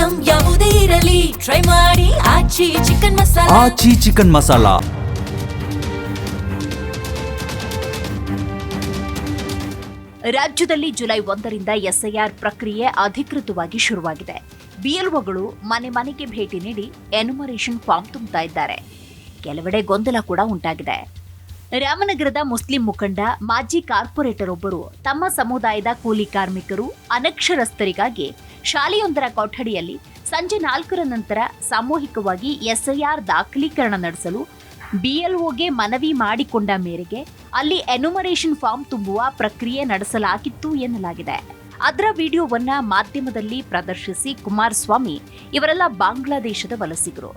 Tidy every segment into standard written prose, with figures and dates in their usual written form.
Item ಯಾವುದೇ ಇರಲಿ try ಮಾಡಿ ಆಚಿ ಚಿಕನ್ ಮಸಾಲಾ. ಆಚಿ ಚಿಕನ್ ಮಸಾಲಾ. ರಾಜ್ಯದಲ್ಲಿ ಜುಲೈ 1ರಿಂದ ಎಸ್ಐಆರ್ ಪ್ರಕ್ರಿಯೆ ಅಧಿಕೃತವಾಗಿ ಶುರುವಾಗಿದೆ. ಬಿಎಲ್ಒಗಳು ಮನೆ ಮನೆಗೆ ಭೇಟಿ ನೀಡಿ ಎನ್ಯುಮರೇಷನ್ ಫಾರ್ಮ್ ತುಂಬುತ್ತಾ ಇದ್ದಾರೆ. ಕೆಲವೆಡೆ ಗೊಂದಲ ಕೂಡ ಉಂಟಾಗಿದೆ. ರಾಮನಗರದ ಮುಸ್ಲಿಂ ಮುಖಂಡ ಮಾಜಿ ಕಾರ್ಪೊರೇಟರ್ ಒಬ್ಬರು ತಮ್ಮ ಸಮುದಾಯದ ಕೂಲಿ ಕಾರ್ಮಿಕರು ಅನಕ್ಷರಸ್ಥರಿಗಾಗಿ ಶಾಲೆಯೊಂದರ ಕೊಠಡಿಯಲ್ಲಿ ಸಂಜೆ 4ರ ನಂತರ ಸಾಮೂಹಿಕವಾಗಿ ಎಸ್ಐಆರ್ ದಾಖಲೀಕರಣ ನಡೆಸಲು ಬಿಎಲ್ಒಗೆ ಮನವಿ ಮಾಡಿಕೊಂಡ ಮೇರೆಗೆ ಅಲ್ಲಿ ಎನ್ಯುಮರೇಷನ್ ಫಾರ್ಮ್ ತುಂಬುವ ಪ್ರಕ್ರಿಯೆ ನಡೆಸಲಾಗಿತ್ತು ಎನ್ನಲಾಗಿದೆ. ಅದರ ವಿಡಿಯೋವನ್ನ ಮಾಧ್ಯಮದಲ್ಲಿ ಪ್ರದರ್ಶಿಸಿ ಕುಮಾರಸ್ವಾಮಿ ಇವರೆಲ್ಲ ಬಾಂಗ್ಲಾದೇಶದ ವಲಸಿಗರು.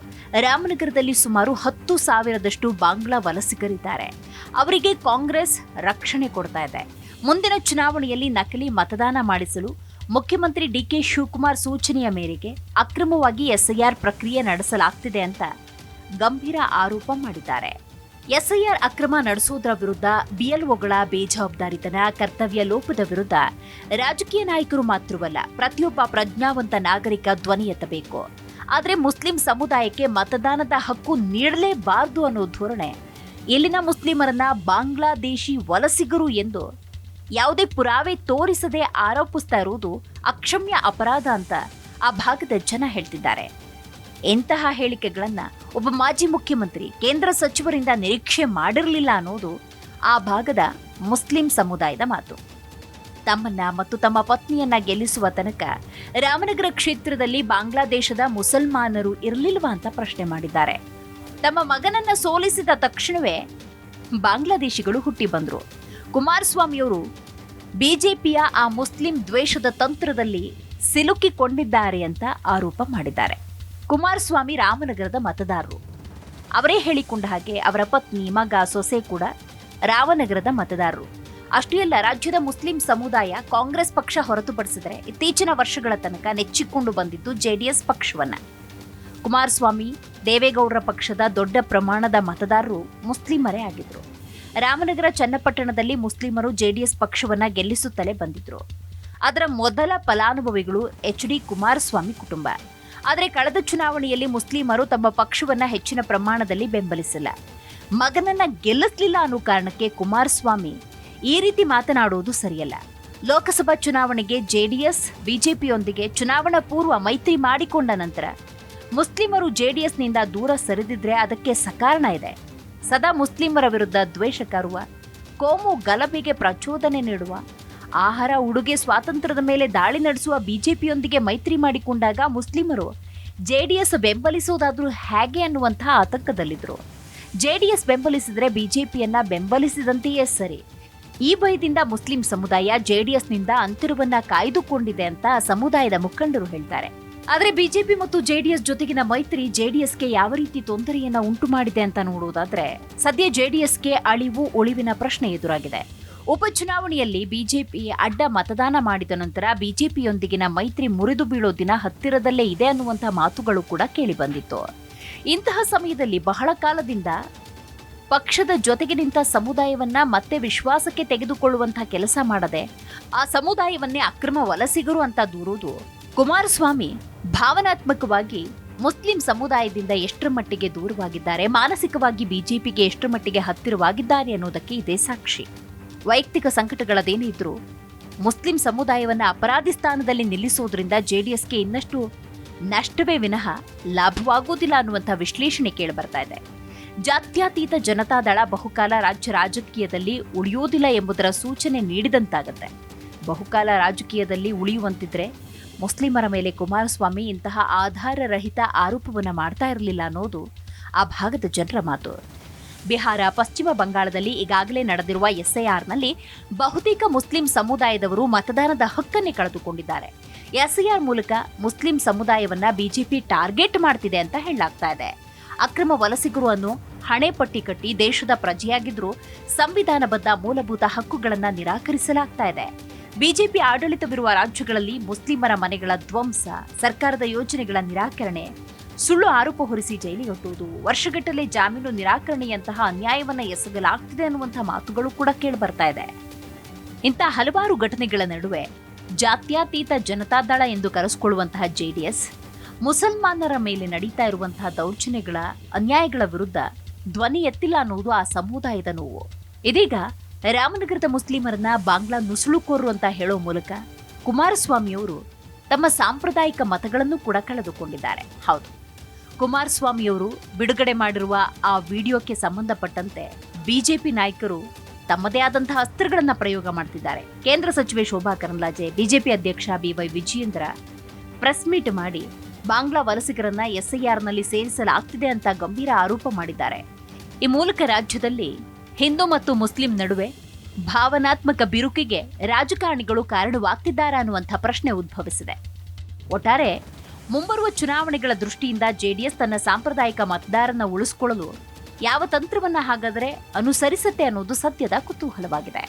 ರಾಮನಗರದಲ್ಲಿ ಸುಮಾರು 10,000ದಷ್ಟು ಬಾಂಗ್ಲಾ ವಲಸಿಗರಿದ್ದಾರೆ. ಅವರಿಗೆ ಕಾಂಗ್ರೆಸ್ ರಕ್ಷಣೆ ಕೊಡ್ತಾ ಇದೆ. ಮುಂದಿನ ಚುನಾವಣೆಯಲ್ಲಿ ನಕಲಿ ಮತದಾನ ಮಾಡಿಸಲು ಮುಖ್ಯಮಂತ್ರಿ ಡಿಕೆ ಶಿವಕುಮಾರ್ ಸೂಚನೆಯ ಮೇರೆಗೆ ಅಕ್ರಮವಾಗಿ ಎಸ್ಐಆರ್ ಪ್ರಕ್ರಿಯೆ ನಡೆಸಲಾಗ್ತಿದೆ ಅಂತ ಗಂಭೀರ ಆರೋಪ ಮಾಡಿದ್ದಾರೆ. ಎಸ್ಐಆರ್ ಅಕ್ರಮ ನಡೆಸುವುದರ ವಿರುದ್ಧ ಬಿಎಲ್ಒಗಳ ಬೇಜವಾಬ್ದಾರಿತನ, ಕರ್ತವ್ಯ ಲೋಪದ ವಿರುದ್ಧ ರಾಜಕೀಯ ನಾಯಕರು ಮಾತ್ರವಲ್ಲ, ಪ್ರತಿಯೊಬ್ಬ ಪ್ರಜ್ಞಾವಂತ ನಾಗರಿಕ ಧ್ವನಿ ಎತ್ತಬೇಕು. ಆದರೆ ಮುಸ್ಲಿಂ ಸಮುದಾಯಕ್ಕೆ ಮತದಾನದ ಹಕ್ಕು ನೀಡಲೇಬಾರದು ಅನ್ನೋ ಧೋರಣೆ ಇಲ್ಲಿನ ಮುಸ್ಲಿಮರನ್ನ ಬಾಂಗ್ಲಾದೇಶಿ ವಲಸಿಗರು ಎಂದು ಯಾವುದೇ ಪುರಾವೆ ತೋರಿಸದೆ ಆರೋಪಿಸ್ತಾ ಇರುವುದು ಅಕ್ಷಮ್ಯ ಅಪರಾಧ ಅಂತ ಆ ಭಾಗದ ಜನ ಹೇಳ್ತಿದ್ದಾರೆ. ಇಂತಹ ಹೇಳಿಕೆಗಳನ್ನ ಒಬ್ಬ ಮಾಜಿ ಮುಖ್ಯಮಂತ್ರಿ, ಕೇಂದ್ರ ಸಚಿವರಿಂದ ನಿರೀಕ್ಷೆ ಮಾಡಿರಲಿಲ್ಲ ಅನ್ನೋದು ಆ ಭಾಗದ ಮುಸ್ಲಿಂ ಸಮುದಾಯದ ಮಾತು. ತಮ್ಮನ್ನ ಮತ್ತು ತಮ್ಮ ಪತ್ನಿಯನ್ನ ಗೆಲ್ಲಿಸುವ ತನಕ ರಾಮನಗರ ಕ್ಷೇತ್ರದಲ್ಲಿ ಬಾಂಗ್ಲಾದೇಶದ ಮುಸಲ್ಮಾನರು ಇರಲಿಲ್ವಾ ಅಂತ ಪ್ರಶ್ನೆ ಮಾಡಿದ್ದಾರೆ. ತಮ್ಮ ಮಗನನ್ನ ಸೋಲಿಸಿದ ತಕ್ಷಣವೇ ಬಾಂಗ್ಲಾದೇಶಿಗಳು ಹುಟ್ಟಿ ಬಂದ್ರು. ಕುಮಾರಸ್ವಾಮಿಯವರು ಬಿಜೆಪಿಯ ಆ ಮುಸ್ಲಿಂ ದ್ವೇಷದ ತಂತ್ರದಲ್ಲಿ ಸಿಲುಕಿಕೊಂಡಿದ್ದಾರೆ ಅಂತ ಆರೋಪ ಮಾಡಿದ್ದಾರೆ. ಕುಮಾರಸ್ವಾಮಿ ರಾಮನಗರದ ಮತದಾರರು. ಅವರೇ ಹೇಳಿಕೊಂಡ ಹಾಗೆ ಅವರ ಪತ್ನಿ, ಮಗ, ಸೊಸೆ ಕೂಡ ರಾಮನಗರದ ಮತದಾರರು. ಅಷ್ಟೇ ಅಲ್ಲ, ರಾಜ್ಯದ ಮುಸ್ಲಿಂ ಸಮುದಾಯ ಕಾಂಗ್ರೆಸ್ ಪಕ್ಷ ಹೊರತುಪಡಿಸಿದರೆ ಇತ್ತೀಚಿನ ವರ್ಷಗಳ ತನಕ ನೆಚ್ಚಿಕೊಂಡು ಬಂದಿದ್ದು ಜೆಡಿಎಸ್ ಪಕ್ಷವನ್ನ. ಕುಮಾರಸ್ವಾಮಿ, ದೇವೇಗೌಡರ ಪಕ್ಷದ ದೊಡ್ಡ ಪ್ರಮಾಣದ ಮತದಾರರು ಮುಸ್ಲಿಮರೇ ಆಗಿದ್ರು. ರಾಮನಗರ ಚನ್ನಪಟ್ಟಣದಲ್ಲಿ ಮುಸ್ಲಿಮರು ಜೆಡಿಎಸ್ ಪಕ್ಷವನ್ನ ಗೆಲ್ಲಿಸುತ್ತಲೇ ಬಂದಿದ್ರು. ಅದರ ಮೊದಲ ಫಲಾನುಭವಿಗಳು ಎಚ್.ಡಿ. ಕುಮಾರಸ್ವಾಮಿ ಕುಟುಂಬ. ಆದರೆ ಕಳೆದ ಚುನಾವಣೆಯಲ್ಲಿ ಮುಸ್ಲಿಮರು ತಮ್ಮ ಪಕ್ಷವನ್ನ ಹೆಚ್ಚಿನ ಪ್ರಮಾಣದಲ್ಲಿ ಬೆಂಬಲಿಸಿಲ್ಲ. ಮಗನನ್ನ ಗೆಲ್ಲಿಸಲಿಲ್ಲ ಅನ್ನೋ ಕಾರಣಕ್ಕೆ ಕುಮಾರಸ್ವಾಮಿ ಈ ರೀತಿ ಮಾತನಾಡುವುದು ಸರಿಯಲ್ಲ. ಲೋಕಸಭಾ ಚುನಾವಣೆಗೆ ಜೆಡಿಎಸ್ ಬಿಜೆಪಿಯೊಂದಿಗೆ ಚುನಾವಣಾ ಪೂರ್ವ ಮೈತ್ರಿ ಮಾಡಿಕೊಂಡ ನಂತರ ಮುಸ್ಲಿಮರು ಜೆಡಿಎಸ್ನಿಂದ ದೂರ ಸರಿದಿದ್ರೆ ಅದಕ್ಕೆ ಸಕಾರಣ ಇದೆ. ಸದಾ ಮುಸ್ಲಿಮರ ವಿರುದ್ಧ ದ್ವೇಷ ಕಾರುವ, ಕೋಮು ಗಲಭೆಗೆ ಪ್ರಚೋದನೆ ನೀಡುವ, ಆಹಾರ ಉಡುಗೆ ಸ್ವಾತಂತ್ರ್ಯದ ಮೇಲೆ ದಾಳಿ ನಡೆಸುವ ಬಿಜೆಪಿಯೊಂದಿಗೆ ಮೈತ್ರಿ ಮಾಡಿಕೊಂಡಾಗ ಮುಸ್ಲಿಮರು ಜೆಡಿಎಸ್ ಬೆಂಬಲಿಸುವುದಾದ್ರೂ ಹೇಗೆ ಅನ್ನುವಂತಹ ಆತಂಕದಲ್ಲಿದ್ರು. ಜೆಡಿಎಸ್ ಬೆಂಬಲಿಸಿದರೆ ಬಿಜೆಪಿಯನ್ನ ಬೆಂಬಲಿಸಿದಂತೆಯೇ ಸರಿ. ಈ ಭಯದಿಂದ ಮುಸ್ಲಿಂ ಸಮುದಾಯ ಜೆಡಿಎಸ್ನಿಂದ ಅಂತರವನ್ನ ಕಾಯ್ದುಕೊಂಡಿದೆ ಅಂತ ಸಮುದಾಯದ ಮುಖಂಡರು ಹೇಳ್ತಾರೆ. ಆದರೆ ಬಿಜೆಪಿ ಮತ್ತು ಜೆಡಿಎಸ್ ಜೊತೆಗಿನ ಮೈತ್ರಿ ಜೆಡಿಎಸ್ಗೆ ಯಾವ ರೀತಿ ತೊಂದರೆಯನ್ನ ಉಂಟು ಮಾಡಿದೆ ಅಂತ ನೋಡುವುದಾದ್ರೆ, ಸದ್ಯ ಜೆಡಿಎಸ್ಗೆ ಅಳಿವು ಉಳಿವಿನ ಪ್ರಶ್ನೆ ಎದುರಾಗಿದೆ. ಉಪಚುನಾವಣೆಯಲ್ಲಿ ಬಿಜೆಪಿ ಅಡ್ಡ ಮತದಾನ ಮಾಡಿದ ನಂತರ ಬಿಜೆಪಿಯೊಂದಿಗಿನ ಮೈತ್ರಿ ಮುರಿದು ಬೀಳೋ ದಿನ ಹತ್ತಿರದಲ್ಲೇ ಇದೆ ಅನ್ನುವಂತಹ ಮಾತುಗಳು ಕೂಡ ಕೇಳಿಬಂದಿತ್ತು. ಇಂತಹ ಸಮಯದಲ್ಲಿ ಬಹಳ ಕಾಲದಿಂದ ಪಕ್ಷದ ಜೊತೆಗೆ ನಿಂತ ಸಮುದಾಯವನ್ನ ಮತ್ತೆ ವಿಶ್ವಾಸಕ್ಕೆ ತೆಗೆದುಕೊಳ್ಳುವಂತಹ ಕೆಲಸ ಮಾಡದೆ ಆ ಸಮುದಾಯವನ್ನೇ ಅಕ್ರಮ ವಲಸಿಗರು ಅಂತ ದೂರುವುದು ಕುಮಾರಸ್ವಾಮಿ ಭಾವನಾತ್ಮಕವಾಗಿ ಮುಸ್ಲಿಂ ಸಮುದಾಯದಿಂದ ಎಷ್ಟರ ಮಟ್ಟಿಗೆ ದೂರವಾಗಿದ್ದಾರೆ, ಮಾನಸಿಕವಾಗಿ ಬಿಜೆಪಿಗೆ ಎಷ್ಟರ ಮಟ್ಟಿಗೆ ಹತ್ತಿರವಾಗಿದ್ದಾರೆ ಅನ್ನೋದಕ್ಕೆ ಇದೇ ಸಾಕ್ಷಿ. ವೈಯಕ್ತಿಕ ಸಂಕಟಗಳದೇನೇ ಇದ್ರೂ ಮುಸ್ಲಿಂ ಸಮುದಾಯವನ್ನ ಅಪರಾಧಿ ಸ್ಥಾನದಲ್ಲಿ ನಿಲ್ಲಿಸುವುದರಿಂದ ಜೆಡಿಎಸ್ಗೆ ಇನ್ನಷ್ಟು ನಷ್ಟವೇ ವಿನಃ ಲಾಭವಾಗುವುದಿಲ್ಲ ಅನ್ನುವಂಥ ವಿಶ್ಲೇಷಣೆ ಕೇಳಿಬರ್ತಾ ಇದೆ. ಜಾತ್ಯತೀತ ಜನತಾದಳ ಬಹುಕಾಲ ರಾಜ್ಯ ರಾಜಕೀಯದಲ್ಲಿ ಉಳಿಯುವುದಿಲ್ಲ ಎಂಬುದರ ಸೂಚನೆ ನೀಡಿದಂತಾಗತ್ತೆ. ಬಹುಕಾಲ ರಾಜಕೀಯದಲ್ಲಿ ಉಳಿಯುವಂತಿದ್ರೆ ಮುಸ್ಲಿಮರ ಮೇಲೆ ಕುಮಾರಸ್ವಾಮಿ ಇಂತಹ ಆಧಾರರಹಿತ ಆರೋಪವನ್ನು ಮಾಡ್ತಾ ಇರಲಿಲ್ಲ ಅನ್ನೋದು ಆ ಭಾಗದ ಜನರ ಮಾತು. ಬಿಹಾರ, ಪಶ್ಚಿಮ ಬಂಗಾಳದಲ್ಲಿ ಈಗಾಗಲೇ ನಡೆದಿರುವ ಎಸ್ಐಆರ್ನಲ್ಲಿ ಬಹುತೇಕ ಮುಸ್ಲಿಂ ಸಮುದಾಯದವರು ಮತದಾನದ ಹಕ್ಕನ್ನೇ ಕಳೆದುಕೊಂಡಿದ್ದಾರೆ. ಎಸ್ಐಆರ್ ಮೂಲಕ ಮುಸ್ಲಿಂ ಸಮುದಾಯವನ್ನ ಬಿಜೆಪಿ ಟಾರ್ಗೆಟ್ ಮಾಡ್ತಿದೆ ಅಂತ ಹೇಳಲಾಗ್ತಾ ಇದೆ. ಅಕ್ರಮ ವಲಸಿಗರು ಅನ್ನೋ ಹಣೆಪಟ್ಟಿ ಕಟ್ಟಿ ದೇಶದ ಪ್ರಜೆಯಾಗಿದ್ರೂ ಸಂವಿಧಾನಬದ್ಧ ಮೂಲಭೂತ ಹಕ್ಕುಗಳನ್ನ ನಿರಾಕರಿಸಲಾಗ್ತಾ ಇದೆ. ಬಿಜೆಪಿ ಆಡಳಿತವಿರುವ ರಾಜ್ಯಗಳಲ್ಲಿ ಮುಸ್ಲಿಮರ ಮನೆಗಳ ಧ್ವಂಸ, ಸರ್ಕಾರದ ಯೋಜನೆಗಳ ನಿರಾಕರಣೆ, ಸುಳ್ಳು ಆರೋಪ ಹೊರಿಸಿ ಜೈಲಿಗಟ್ಟುವುದು, ವರ್ಷಗಟ್ಟಲೆ ಜಾಮೀನು ನಿರಾಕರಣೆಯಂತಹ ಅನ್ಯಾಯವನ್ನ ಎಸಗಲಾಗ್ತಿದೆ ಅನ್ನುವಂತಹ ಮಾತುಗಳು ಕೂಡ ಕೇಳಿಬರ್ತಾ ಇದೆ. ಇಂಥ ಹಲವಾರು ಘಟನೆಗಳ ನಡುವೆ ಜಾತ್ಯತೀತ ಜನತಾದಳ ಎಂದು ಕರೆಸಿಕೊಳ್ಳುವಂತಹ ಜೆಡಿಎಸ್ ಮುಸಲ್ಮಾನರ ಮೇಲೆ ನಡೀತಾ ಇರುವಂತಹ ದೌರ್ಜನ್ಯಗಳ ಅನ್ಯಾಯಗಳ ವಿರುದ್ಧ ಧ್ವನಿ ಎತ್ತಿಲ್ಲ ಅನ್ನುವುದು ಆ ಸಮುದಾಯದ ನೋವು. ಇದೀಗ ರಾಮನಗರದ ಮುಸ್ಲಿಮರನ್ನ ಬಾಂಗ್ಲಾ ನುಸುಳುಕೋರು ಅಂತ ಹೇಳೋ ಮೂಲಕ ಕುಮಾರಸ್ವಾಮಿಯವರು ತಮ್ಮ ಸಾಂಪ್ರದಾಯಿಕ ಮತಗಳನ್ನು ಕೂಡ ಕಳೆದುಕೊಂಡಿದ್ದಾರೆ. ಹೌದು, ಕುಮಾರಸ್ವಾಮಿಯವರು ಬಿಡುಗಡೆ ಮಾಡಿರುವ ಆ ವಿಡಿಯೋಕ್ಕೆ ಸಂಬಂಧಪಟ್ಟಂತೆ ಬಿಜೆಪಿ ನಾಯಕರು ತಮ್ಮದೇ ಆದಂತಹ ಅಸ್ತ್ರಗಳನ್ನ ಪ್ರಯೋಗ ಮಾಡ್ತಿದ್ದಾರೆ. ಕೇಂದ್ರ ಸಚಿವೆ ಶೋಭಾ ಕರಂದ್ಲಾಜೆ, ಬಿಜೆಪಿ ಅಧ್ಯಕ್ಷ ಬಿವೈ ವಿಜಯೇಂದ್ರ ಪ್ರೆಸ್ ಮೀಟ್ ಮಾಡಿ ಬಾಂಗ್ಲಾ ವಲಸಿಗರನ್ನ ಎಸ್ಐಆರ್ನಲ್ಲಿ ಸೇರಿಸಲಾಗ್ತಿದೆ ಅಂತ ಗಂಭೀರ ಆರೋಪ ಮಾಡಿದ್ದಾರೆ. ಈ ಮೂಲಕ ರಾಜ್ಯದಲ್ಲಿ ಹಿಂದೂ ಮತ್ತು ಮುಸ್ಲಿಂ ನಡುವೆ ಭಾವನಾತ್ಮಕ ಬಿರುಕಿಗೆ ರಾಜಕಾರಣಿಗಳು ಕಾರಣವಾಗ್ತಿದ್ದಾರೆ ಅನ್ನುವಂಥ ಪ್ರಶ್ನೆ ಉದ್ಭವಿಸಿದೆ. ಒಟ್ಟಾರೆ ಮುಂಬರುವ ಚುನಾವಣೆಗಳ ದೃಷ್ಟಿಯಿಂದ ಜೆಡಿಎಸ್ ತನ್ನ ಸಾಂಪ್ರದಾಯಿಕ ಮತದಾರನ ಉಳಿಸಿಕೊಳ್ಳಲು ಯಾವ ತಂತ್ರವನ್ನ ಹಾಗಾದರೆ ಅನುಸರಿಸುತ್ತೆ ಅನ್ನೋದು ಸದ್ಯದ ಕುತೂಹಲವಾಗಿದೆ.